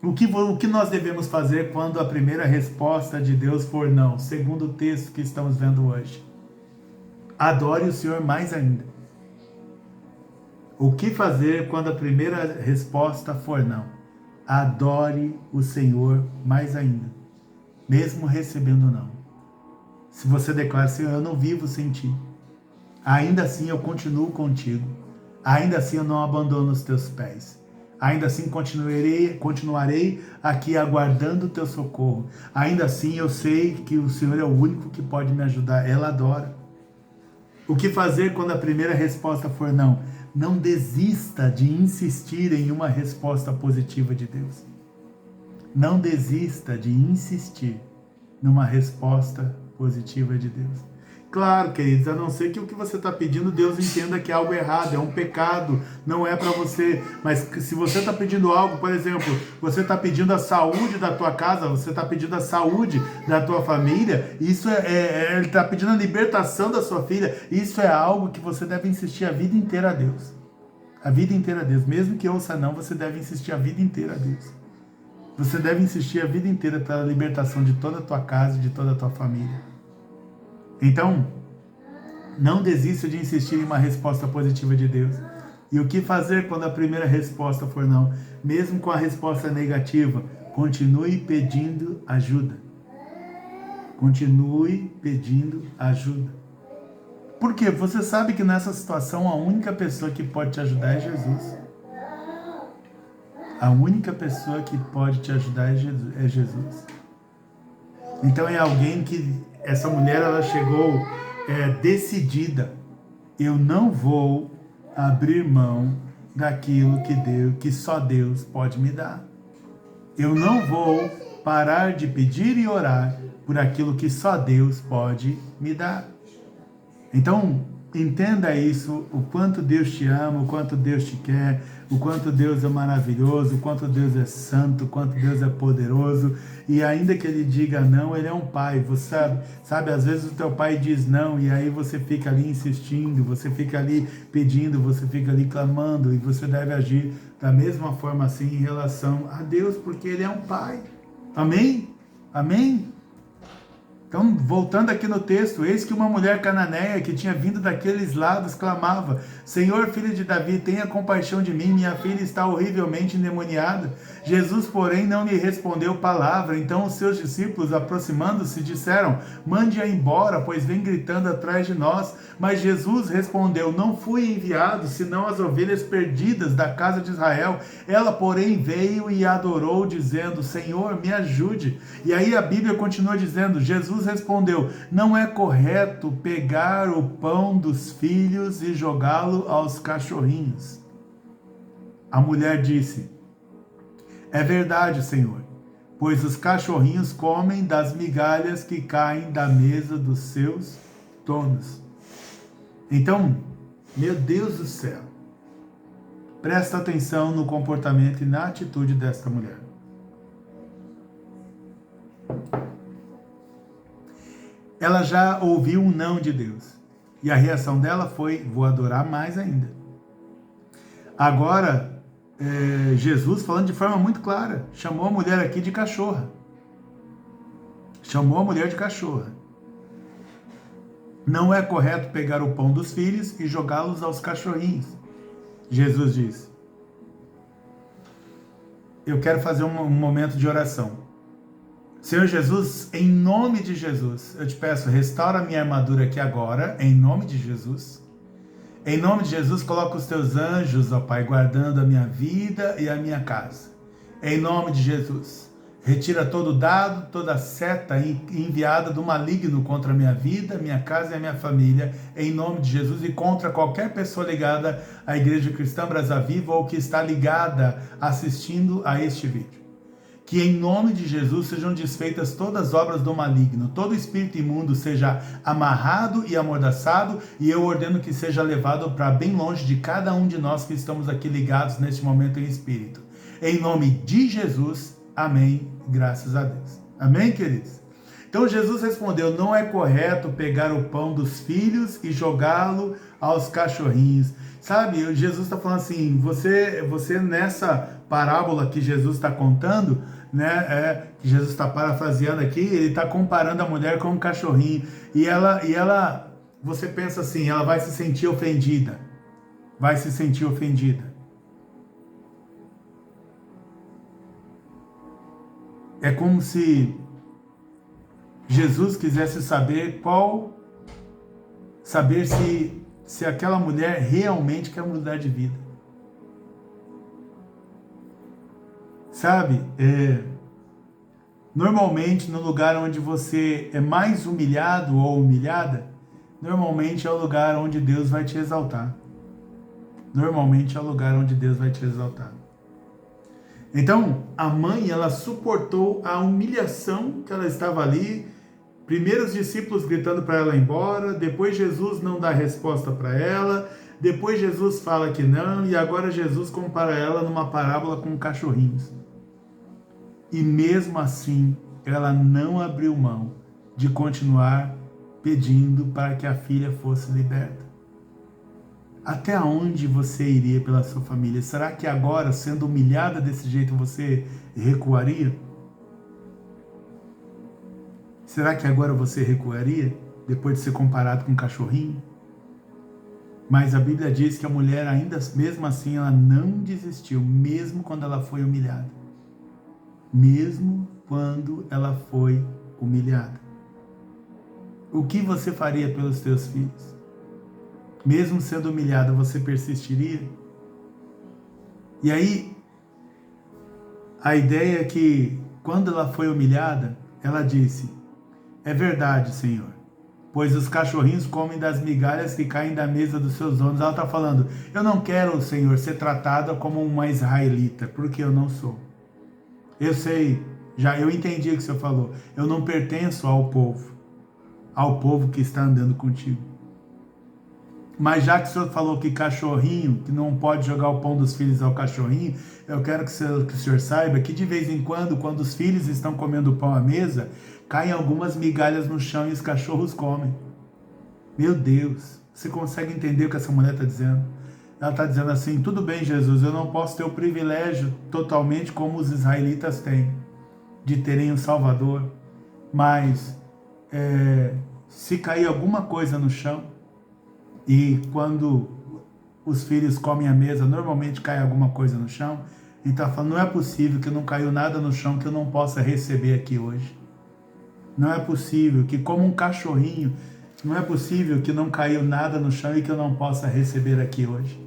o que nós devemos fazer quando a primeira resposta de Deus for não? Segundo o texto que estamos vendo hoje. Adore o Senhor mais ainda. O que fazer quando a primeira resposta for não? Adore o Senhor mais ainda, mesmo recebendo não. Se você declara, Senhor, eu não vivo sem Ti, ainda assim eu continuo contigo, ainda assim eu não abandono os Teus pés, ainda assim continuarei aqui aguardando o Teu socorro, ainda assim eu sei que o Senhor é o único que pode me ajudar. Ela adora. O que fazer quando a primeira resposta for não? Não desista de insistir em uma resposta positiva de Deus. Não desista de insistir numa resposta positiva de Deus. Claro, queridos, a não ser que o que você está pedindo, Deus entenda que é algo errado, é um pecado, não é para você. Mas se você está pedindo algo, por exemplo, você está pedindo a saúde da tua casa, você está pedindo a saúde da tua família, isso ele está pedindo a libertação da sua filha, isso é algo que você deve insistir a vida inteira a Deus. A vida inteira a Deus. Mesmo que ouça não, você deve insistir a vida inteira a Deus. Você deve insistir a vida inteira pela libertação de toda a tua casa e de toda a tua família. Então, não desista de insistir em uma resposta positiva de Deus. E o que fazer quando a primeira resposta for não? Mesmo com a resposta negativa, continue pedindo ajuda. Continue pedindo ajuda. Por quê? Você sabe que nessa situação a única pessoa que pode te ajudar é Jesus. A única pessoa que pode te ajudar é Jesus. Então é alguém que... Essa mulher, ela chegou decidida. Eu não vou abrir mão daquilo que só Deus pode me dar. Eu não vou parar de pedir e orar por aquilo que só Deus pode me dar. Então, entenda isso, o quanto Deus te ama, o quanto Deus te quer, o quanto Deus é maravilhoso, o quanto Deus é santo, o quanto Deus é poderoso. E ainda que Ele diga não, Ele é um pai. Você sabe, às vezes o teu pai diz não, e aí você fica ali insistindo, você fica ali pedindo, você fica ali clamando, e você deve agir da mesma forma assim em relação a Deus, porque Ele é um pai. Amém? Amém? Então, voltando aqui no texto, eis que uma mulher cananeia que tinha vindo daqueles lados clamava, Senhor, filho de Davi, tenha compaixão de mim, minha filha está horrivelmente endemoniada. Jesus, porém, não lhe respondeu palavra. Então os seus discípulos, aproximando-se, disseram, mande-a embora, pois vem gritando atrás de nós. Mas Jesus respondeu, não fui enviado, senão as ovelhas perdidas da casa de Israel. Ela, porém, veio e adorou, dizendo, Senhor, me ajude. E aí a Bíblia continua dizendo, Jesus respondeu, não é correto pegar o pão dos filhos e jogá-lo aos cachorrinhos. A mulher disse, é verdade, Senhor, pois os cachorrinhos comem das migalhas que caem da mesa dos seus donos. Então, meu Deus do céu, presta atenção no comportamento e na atitude desta mulher. Ela já ouviu um não de Deus. E a reação dela foi, vou adorar mais ainda. Agora, Jesus, falando de forma muito clara, chamou a mulher aqui de cachorra. Chamou a mulher de cachorra. Não é correto pegar o pão dos filhos e jogá-los aos cachorrinhos. Jesus disse. Eu quero fazer um momento de oração. Senhor Jesus, em nome de Jesus, eu te peço, restaura minha armadura aqui agora, em nome de Jesus. Em nome de Jesus, coloca os teus anjos, ó Pai, guardando a minha vida e a minha casa. Em nome de Jesus, retira todo dado, toda seta enviada do maligno contra a minha vida, minha casa e a minha família, em nome de Jesus, e contra qualquer pessoa ligada à Igreja Cristã Brasa Viva ou que está ligada assistindo a este vídeo. Que em nome de Jesus sejam desfeitas todas as obras do maligno, todo espírito imundo seja amarrado e amordaçado, e eu ordeno que seja levado para bem longe de cada um de nós que estamos aqui ligados neste momento em espírito. Em nome de Jesus, amém, graças a Deus. Amém, queridos? Então Jesus respondeu, não é correto pegar o pão dos filhos e jogá-lo aos cachorrinhos. Sabe, Jesus está falando assim, você nessa parábola que Jesus está contando, né, que Jesus está parafraseando aqui, ele está comparando a mulher com um cachorrinho, e ela, você pensa assim, ela vai se sentir ofendida, É como se Jesus quisesse saber se aquela mulher realmente quer mudar de vida. Sabe, normalmente no lugar onde você é mais humilhado ou humilhada, normalmente é o lugar onde Deus vai te exaltar. Então, a mãe, ela suportou a humilhação que ela estava ali. Primeiro os discípulos gritando para ela ir embora, depois Jesus não dá resposta para ela, depois Jesus fala que não, e agora Jesus compara ela numa parábola com cachorrinhos. E mesmo assim, ela não abriu mão de continuar pedindo para que a filha fosse liberta. Até onde você iria pela sua família? Será que agora, sendo humilhada desse jeito, você recuaria? Será que agora você recuaria, depois de ser comparado com um cachorrinho? Mas a Bíblia diz que a mulher, ainda mesmo assim, ela não desistiu, mesmo quando ela foi humilhada. O que você faria pelos teus filhos? Mesmo sendo humilhada, você persistiria? E aí, a ideia é que, quando ela foi humilhada, ela disse, é verdade, Senhor, pois os cachorrinhos comem das migalhas que caem da mesa dos seus donos. Ela está falando, eu não quero, Senhor, ser tratada como uma israelita, porque eu não sou. Eu sei, eu entendi o que o Senhor falou, eu não pertenço ao povo que está andando contigo. Mas já que o Senhor falou que cachorrinho, que não pode jogar o pão dos filhos ao cachorrinho, eu quero que o Senhor saiba que de vez em quando os filhos estão comendo pão à mesa, caem algumas migalhas no chão e os cachorros comem. Meu Deus, você consegue entender o que essa mulher está dizendo? Ela está dizendo assim, tudo bem, Jesus, eu não posso ter o privilégio totalmente como os israelitas têm, de terem um Salvador, mas se cair alguma coisa no chão, e quando os filhos comem à mesa, normalmente cai alguma coisa no chão, então ela fala, não é possível que não caiu nada no chão que eu não possa receber aqui hoje. Não é possível que, como um cachorrinho, não é possível que não caiu nada no chão e que eu não possa receber aqui hoje.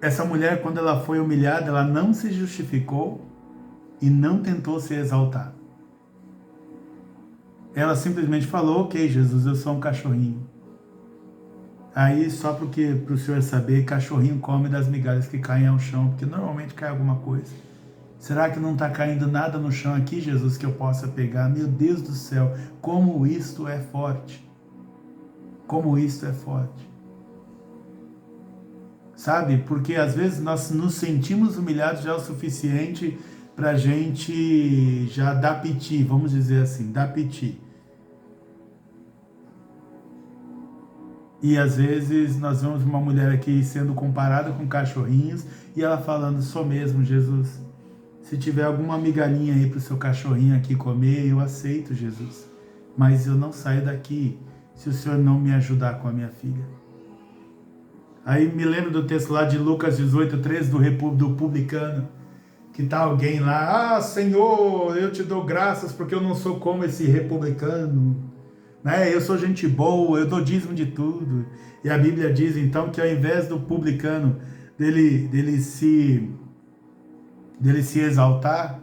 Essa mulher, quando ela foi humilhada, ela não se justificou e não tentou se exaltar. Ela simplesmente falou, ok, Jesus, eu sou um cachorrinho. Aí, só para o Senhor saber, cachorrinho come das migalhas que caem ao chão, porque normalmente cai alguma coisa. Será que não está caindo nada no chão aqui, Jesus, que eu possa pegar? Meu Deus do céu, como isto é forte. Como isto é forte. Sabe? Porque às vezes nós nos sentimos humilhados já o suficiente para a gente já dar piti, vamos dizer assim, dar piti. E às vezes nós vemos uma mulher aqui sendo comparada com cachorrinhos e ela falando, sou mesmo, Jesus. Se tiver alguma migalhinha aí para o seu cachorrinho aqui comer, eu aceito, Jesus. Mas eu não saio daqui se o Senhor não me ajudar com a minha filha. Aí me lembro do texto lá de Lucas 18:13, do publicano, que tá alguém lá, Senhor, eu te dou graças porque eu não sou como esse republicano, né? Eu sou gente boa, eu dou dízimo de tudo. E a Bíblia diz então que ao invés do publicano dele se exaltar,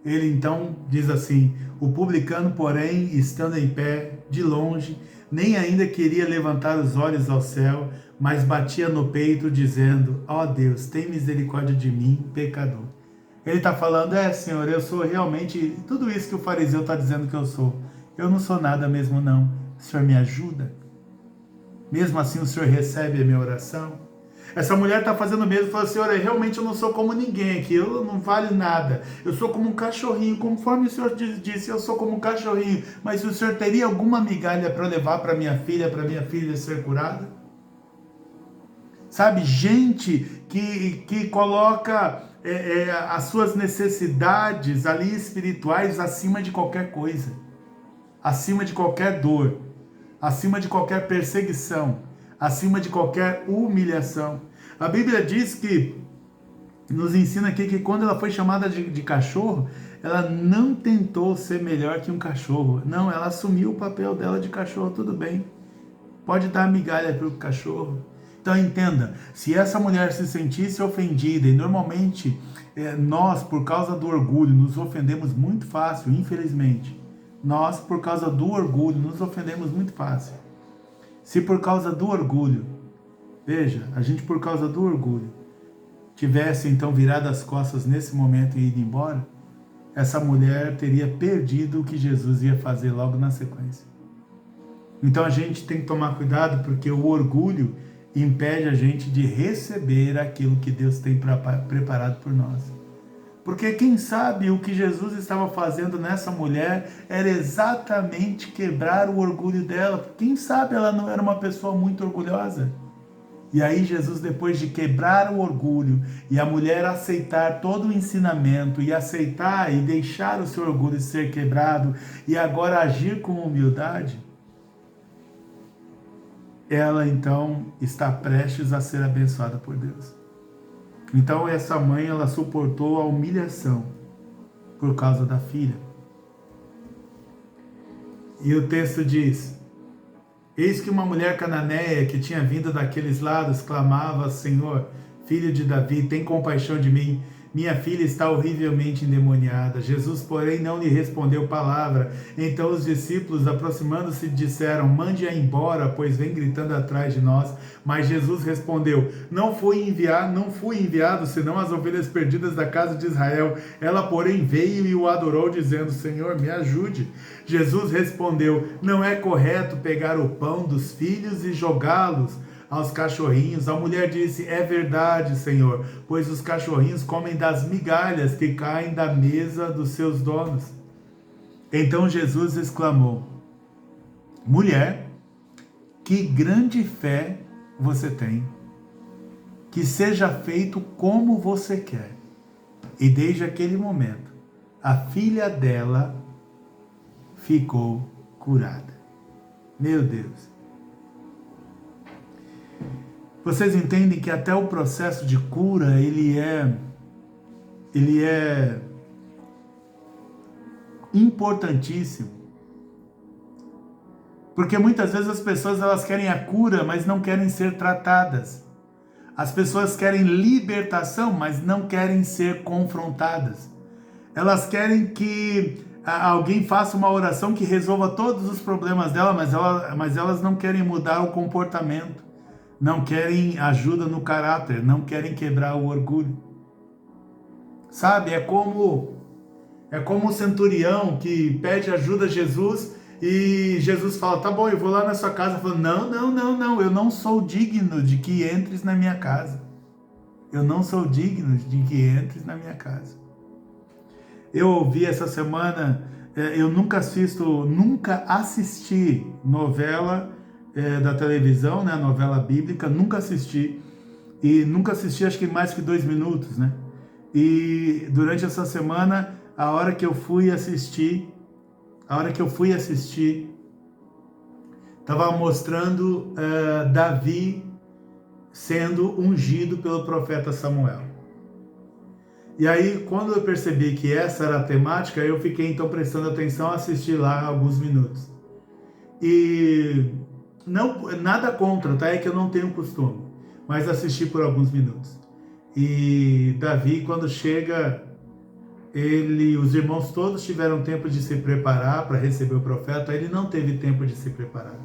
ele então diz assim, o publicano, porém, estando em pé, de longe, nem ainda queria levantar os olhos ao céu, mas batia no peito, dizendo, ó Deus, tem misericórdia de mim, pecador. Ele está falando, Senhor, eu sou realmente tudo isso que o fariseu está dizendo que eu sou. Eu não sou nada mesmo não. O Senhor me ajuda? Mesmo assim o Senhor recebe a minha oração? Essa mulher está fazendo o mesmo, fala, Senhor, realmente eu não sou como ninguém aqui, eu não valho nada, eu sou como um cachorrinho, conforme o Senhor disse, eu sou como um cachorrinho, mas o Senhor teria alguma migalha para levar para minha filha ser curada? Sabe, gente que coloca as suas necessidades ali espirituais acima de qualquer coisa, acima de qualquer dor, acima de qualquer perseguição, acima de qualquer humilhação. A Bíblia diz que, nos ensina aqui que quando ela foi chamada de cachorro, ela não tentou ser melhor que um cachorro. Não, ela assumiu o papel dela de cachorro, tudo bem. Pode dar migalha para o cachorro. Então entenda, se essa mulher se sentisse ofendida, e normalmente nós, por causa do orgulho, nos ofendemos muito fácil, infelizmente. Nós, por causa do orgulho, nos ofendemos muito fácil. Se por causa do orgulho, veja, a gente por causa do orgulho, tivesse então virado as costas nesse momento e ido embora, essa mulher teria perdido o que Jesus ia fazer logo na sequência. Então a gente tem que tomar cuidado, porque o orgulho impede a gente de receber aquilo que Deus tem preparado por nós. Porque quem sabe o que Jesus estava fazendo nessa mulher era exatamente quebrar o orgulho dela. Quem sabe ela não era uma pessoa muito orgulhosa. E aí Jesus, depois de quebrar o orgulho e a mulher aceitar todo o ensinamento e aceitar e deixar o seu orgulho ser quebrado e agora agir com humildade, ela então está prestes a ser abençoada por Deus. Então essa mãe, ela suportou a humilhação por causa da filha. E o texto diz, eis que uma mulher cananeia que tinha vindo daqueles lados clamava, Senhor, filho de Davi, tem compaixão de mim, minha filha está horrivelmente endemoniada. Jesus, porém, não lhe respondeu palavra. Então os discípulos, aproximando-se, disseram, mande-a embora, pois vem gritando atrás de nós. Mas Jesus respondeu, não fui enviado, senão as ovelhas perdidas da casa de Israel. Ela, porém, veio e o adorou, dizendo, Senhor, me ajude. Jesus respondeu, não é correto pegar o pão dos filhos e jogá-los aos cachorrinhos. A mulher disse, é verdade, Senhor, pois os cachorrinhos comem das migalhas que caem da mesa dos seus donos. Então Jesus exclamou, mulher, que grande fé você tem, que seja feito como você quer. E desde aquele momento, a filha dela ficou curada. Meu Deus. Vocês entendem que até o processo de cura, ele é importantíssimo. Porque muitas vezes as pessoas elas querem a cura, mas não querem ser tratadas. As pessoas querem libertação, mas não querem ser confrontadas. Elas querem que alguém faça uma oração que resolva todos os problemas dela, mas elas não querem mudar o comportamento. Não querem ajuda no caráter, não querem quebrar o orgulho. Sabe, é como o centurião que pede ajuda a Jesus e Jesus fala, tá bom, eu vou lá na sua casa. Fala, não, eu não sou digno de que entres na minha casa. Eu não sou digno de que entres na minha casa. Eu ouvi essa semana, eu nunca assisti novela da televisão, né, a novela bíblica, nunca assisti. E nunca assisti, acho que mais que 2 minutos, né? E durante essa semana, a hora que eu fui assistir, estava mostrando Davi sendo ungido pelo profeta Samuel. E aí, quando eu percebi que essa era a temática, eu fiquei então prestando atenção a assistir lá alguns minutos. E não, nada contra, tá? É que eu não tenho costume, mas assisti por alguns minutos. E Davi, quando chega, os irmãos todos tiveram tempo de se preparar para receber o profeta, ele não teve tempo de se preparar.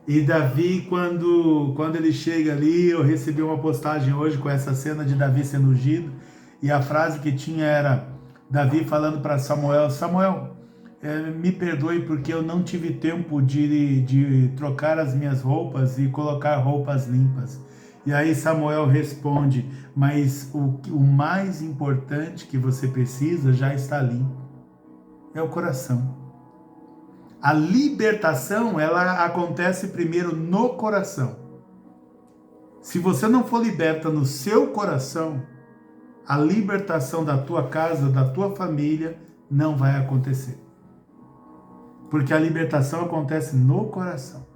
E Davi, quando ele chega ali, eu recebi uma postagem hoje com essa cena de Davi sendo ungido, e a frase que tinha era Davi falando para Samuel, Samuel, me perdoe porque eu não tive tempo de trocar as minhas roupas e colocar roupas limpas. E aí Samuel responde, mas o mais importante que você precisa já está limpo, é o coração. A libertação, ela acontece primeiro no coração. Se você não for liberta no seu coração, a libertação da tua casa, da tua família, não vai acontecer. Porque a libertação acontece no coração.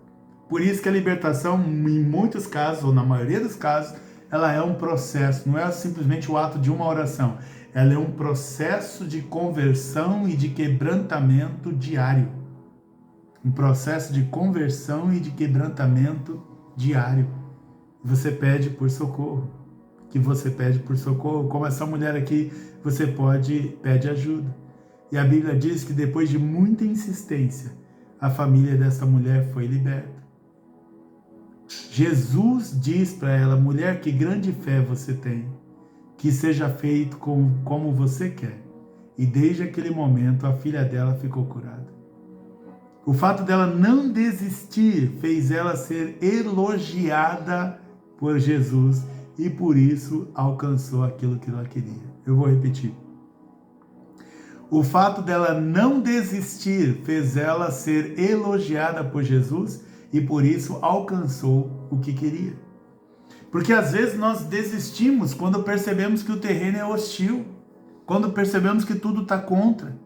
Por isso que a libertação, em muitos casos, ou na maioria dos casos, ela é um processo, não é simplesmente o ato de uma oração. Ela é um processo de conversão e de quebrantamento diário. Um processo de conversão e de quebrantamento diário. Você pede por socorro. Que você pede por socorro. Como essa mulher aqui, você pede ajuda. E a Bíblia diz que depois de muita insistência, a família dessa mulher foi liberta. Jesus diz para ela, mulher, que grande fé você tem. Que seja feito como você quer. E desde aquele momento, a filha dela ficou curada. O fato dela não desistir fez ela ser elogiada por Jesus e por isso alcançou aquilo que ela queria. Eu vou repetir. O fato dela não desistir fez ela ser elogiada por Jesus e por isso alcançou o que queria. Porque às vezes nós desistimos quando percebemos que o terreno é hostil, quando percebemos que tudo está contra.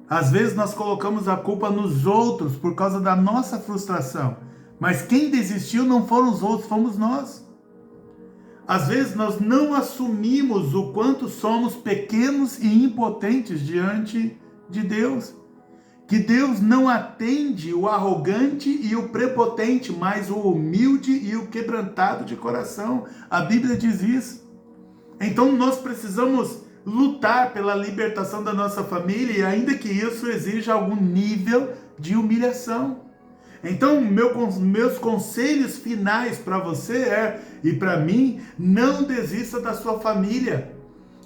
Às vezes nós colocamos a culpa nos outros por causa da nossa frustração. Mas quem desistiu não foram os outros, fomos nós. Às vezes nós não assumimos o quanto somos pequenos e impotentes diante de Deus. Que Deus não atende o arrogante e o prepotente, mas o humilde e o quebrantado de coração. A Bíblia diz isso. Então nós precisamos lutar pela libertação da nossa família, e ainda que isso exija algum nível de humilhação. Então, meus conselhos finais para você e para mim, não desista da sua família.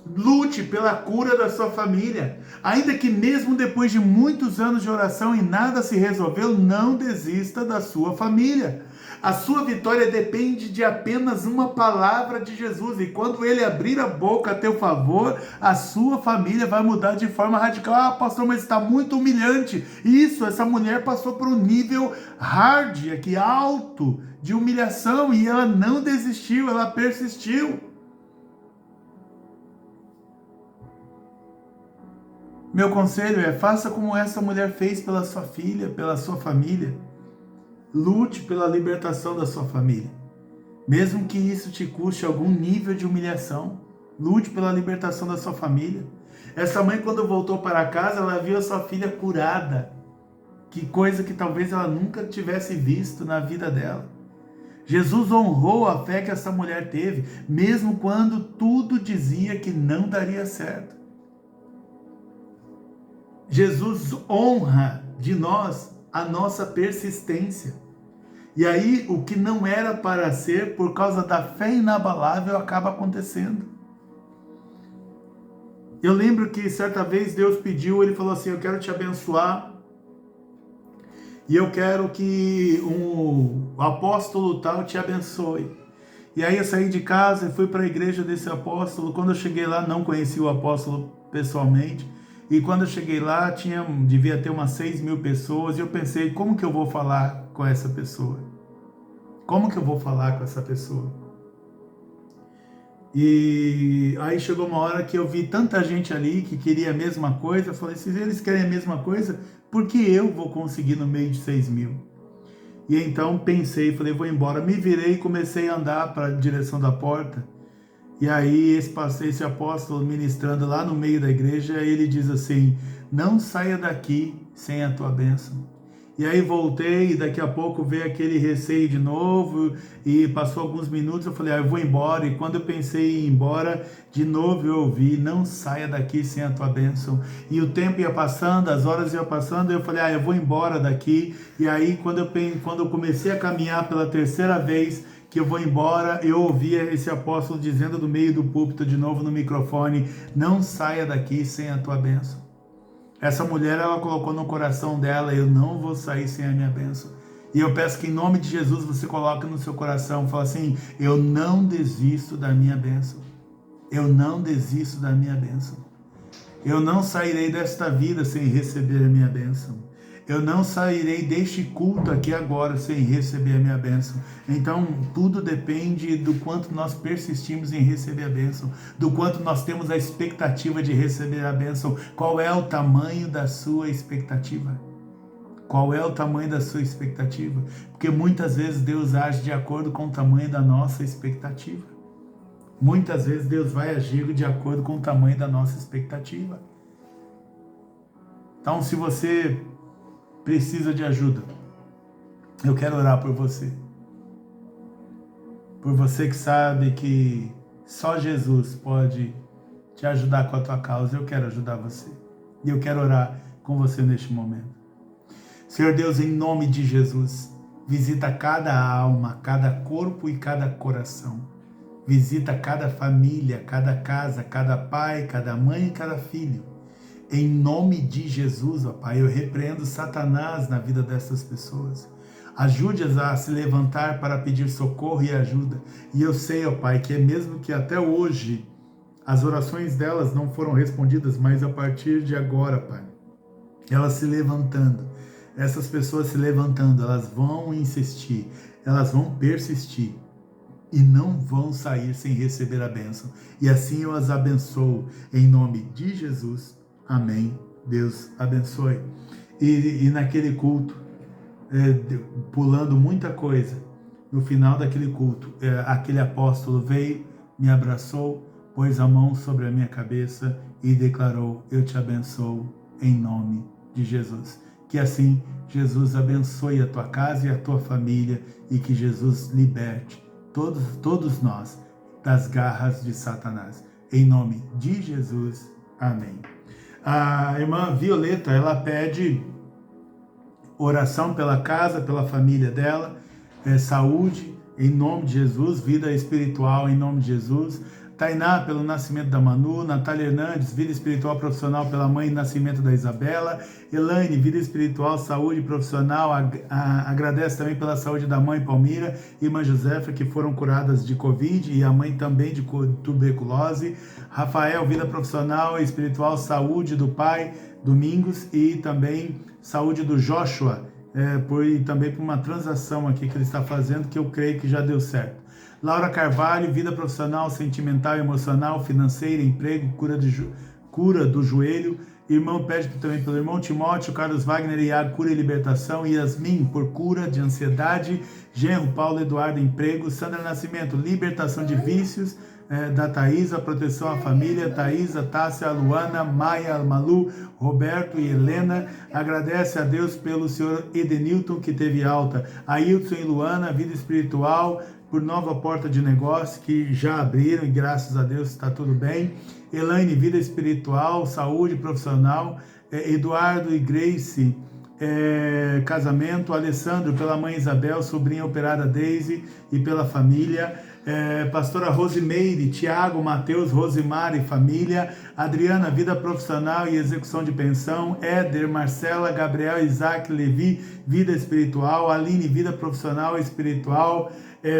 Lute pela cura da sua família. Ainda que mesmo depois de muitos anos de oração e nada se resolveu, não desista da sua família. A sua vitória depende de apenas uma palavra de Jesus. E quando ele abrir a boca a teu favor, a sua família vai mudar de forma radical. Ah, pastor, mas está muito humilhante. Isso, essa mulher passou por um nível hard, aqui alto, de humilhação. E ela não desistiu, ela persistiu. Meu conselho é, faça como essa mulher fez pela sua filha, pela sua família. Lute pela libertação da sua família. Mesmo que isso te custe algum nível de humilhação, lute pela libertação da sua família. Essa mãe, quando voltou para casa, ela viu a sua filha curada. Que coisa que talvez ela nunca tivesse visto na vida dela. Jesus honrou a fé que essa mulher teve, mesmo quando tudo dizia que não daria certo. Jesus honra de nós a nossa persistência. E aí, o que não era para ser, por causa da fé inabalável, acaba acontecendo. Eu lembro que certa vez Deus pediu, ele falou assim, eu quero te abençoar, e eu quero que o apóstolo tal te abençoe. E aí eu saí de casa e fui para a igreja desse apóstolo. Quando eu cheguei lá, não conheci o apóstolo pessoalmente. E quando eu cheguei lá, devia ter umas 6.000 pessoas, e eu pensei, como que eu vou falar com essa pessoa? Como que eu vou falar com essa pessoa? E aí chegou uma hora que eu vi tanta gente ali que queria a mesma coisa, eu falei, se eles querem a mesma coisa, por que eu vou conseguir no meio de 6.000? E então pensei, falei, vou embora. Me virei e comecei a andar para a direção da porta. E aí esse apóstolo ministrando lá no meio da igreja, ele diz assim, não saia daqui sem a tua bênção. E aí voltei e daqui a pouco veio aquele receio de novo e passou alguns minutos, eu falei, eu vou embora. E quando eu pensei em ir embora, de novo eu ouvi, não saia daqui sem a tua bênção. E o tempo ia passando, as horas iam passando, eu falei, eu vou embora daqui. E aí quando eu comecei a caminhar pela terceira vez, que eu vou embora, eu ouvia esse apóstolo dizendo do meio do púlpito, de novo no microfone, não saia daqui sem a tua bênção. Essa mulher, ela colocou no coração dela, eu não vou sair sem a minha bênção. E eu peço que em nome de Jesus você coloque no seu coração, fala assim, eu não desisto da minha bênção. Eu não desisto da minha bênção. Eu não sairei desta vida sem receber a minha bênção. Eu não sairei deste culto aqui agora sem receber a minha bênção. Então, tudo depende do quanto nós persistimos em receber a bênção, do quanto nós temos a expectativa de receber a bênção. Qual é o tamanho da sua expectativa? Qual é o tamanho da sua expectativa? Porque muitas vezes Deus age de acordo com o tamanho da nossa expectativa. Muitas vezes Deus vai agir de acordo com o tamanho da nossa expectativa. Então, se você precisa de ajuda, eu quero orar por você. Por você que sabe que só Jesus pode te ajudar com a tua causa, eu quero ajudar você. E eu quero orar com você neste momento. Senhor Deus, em nome de Jesus, visita cada alma, cada corpo e cada coração. Visita cada família, cada casa, cada pai, cada mãe e cada filho. Em nome de Jesus, ó Pai, eu repreendo Satanás na vida dessas pessoas. Ajude-as a se levantar para pedir socorro e ajuda. E eu sei, ó Pai, que é mesmo que até hoje as orações delas não foram respondidas, mas a partir de agora, Pai, elas se levantando, essas pessoas se levantando, elas vão insistir, elas vão persistir e não vão sair sem receber a bênção. E assim eu as abençoo em nome de Jesus. Amém. Deus abençoe. E naquele culto, pulando muita coisa, no final daquele culto, aquele apóstolo veio, me abraçou, pôs a mão sobre a minha cabeça e declarou, eu te abençoo em nome de Jesus. Que assim Jesus abençoe a tua casa e a tua família e que Jesus liberte todos nós das garras de Satanás. Em nome de Jesus. Amém. A irmã Violeta, ela pede oração pela casa, pela família dela, saúde, em nome de Jesus, vida espiritual, em nome de Jesus. Tainá, pelo nascimento da Manu. Natália Hernandes, vida espiritual profissional pela mãe e nascimento da Isabela. Elaine, vida espiritual, saúde profissional, agradece também pela saúde da mãe Palmira e irmã Josefa, que foram curadas de Covid, e a mãe também de tuberculose. Rafael, vida profissional e espiritual, saúde do pai Domingos e também saúde do Joshua, também por uma transação aqui que ele está fazendo, que eu creio que já deu certo. Laura Carvalho, vida profissional, sentimental, emocional, financeira, emprego, cura do joelho. Irmão pede também pelo irmão Timóteo, Carlos Wagner e Iago, cura e libertação. Yasmin, por cura de ansiedade. Genro, Paulo Eduardo, emprego. Sandra Nascimento, libertação de vícios. Da Thaisa, proteção à família. Thaisa, Tássia, Luana, Maia, Malu, Roberto e Helena. Agradece a Deus pelo senhor Edenilton, que teve alta. Ailton e Luana, vida espiritual, por nova porta de negócio que já abriram e graças a Deus está tudo bem. Elaine, vida espiritual, saúde profissional. Eduardo e Grace, casamento. Alessandro, pela mãe Isabel, sobrinha operada Daisy e pela família. Pastora Rosimeire, Tiago, Mateus, Rosimar e família. Adriana, vida profissional e execução de pensão. Éder, Marcela, Gabriel, Isaac, Levi, vida espiritual. Aline, vida profissional e espiritual.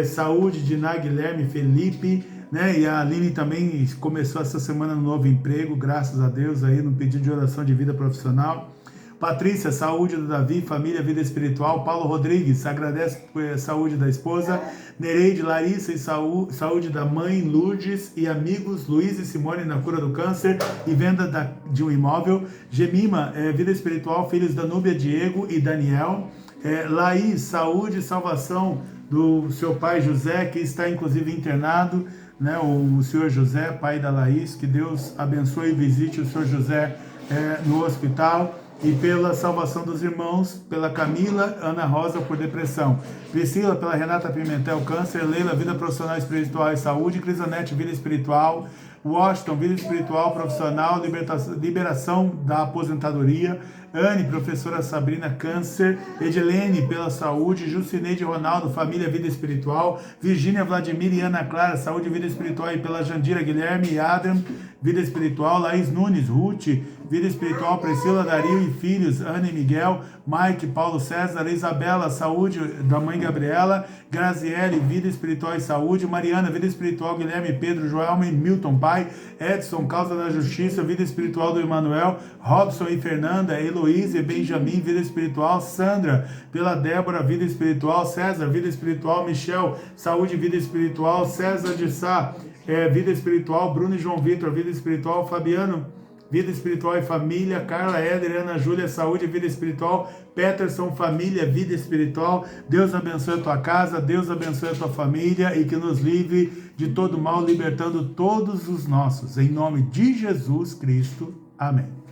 Saúde de Guilherme, Felipe, né? E a Aline também começou essa semana no novo emprego, graças a Deus, aí no pedido de oração de vida profissional. Patrícia, saúde do Davi, família, vida espiritual. Paulo Rodrigues, agradece por saúde da esposa. Nereide, Larissa, e saúde da mãe, Lourdes e amigos, Luiz e Simone na cura do câncer e venda de um imóvel. Gemima, vida espiritual, filhos da Núbia, Diego e Daniel. Laís, saúde e salvação do seu pai José, que está inclusive internado, né? O senhor José, pai da Laís, que Deus abençoe e visite o senhor José no hospital. E pela salvação dos irmãos, pela Camila, Ana Rosa por depressão, Priscila pela Renata Pimentel, câncer, Leila, vida profissional, espiritual e saúde, Crisanete, vida espiritual, Washington, vida espiritual, profissional, liberação da aposentadoria, Anne, professora Sabrina, câncer, Edilene pela saúde, Jucineide Ronaldo, família, vida espiritual, Virgínia, Vladimir e Ana Clara, saúde, vida espiritual e pela Jandira, Guilherme e Adam, vida espiritual, Laís Nunes, Ruth, vida espiritual, Priscila, Dario e filhos, Ana e Miguel, Mike, Paulo César, Isabela, saúde da mãe Gabriela, Graziele, vida espiritual e saúde, Mariana, vida espiritual, Guilherme, Pedro, Joelma e Milton, pai, Edson, causa da justiça, vida espiritual do Emanuel, Robson e Fernanda, Heloísa e Benjamin, vida espiritual, Sandra, pela Débora, vida espiritual, César, vida espiritual, Michel, saúde, vida espiritual, César de Sá, vida espiritual, Bruno e João Vitor, vida espiritual, Fabiano, vida espiritual e família, Carla, Éder, Ana Júlia, saúde, vida espiritual, Peterson, família, vida espiritual. Deus abençoe a tua casa, Deus abençoe a tua família e que nos livre de todo mal, libertando todos os nossos. Em nome de Jesus Cristo. Amém.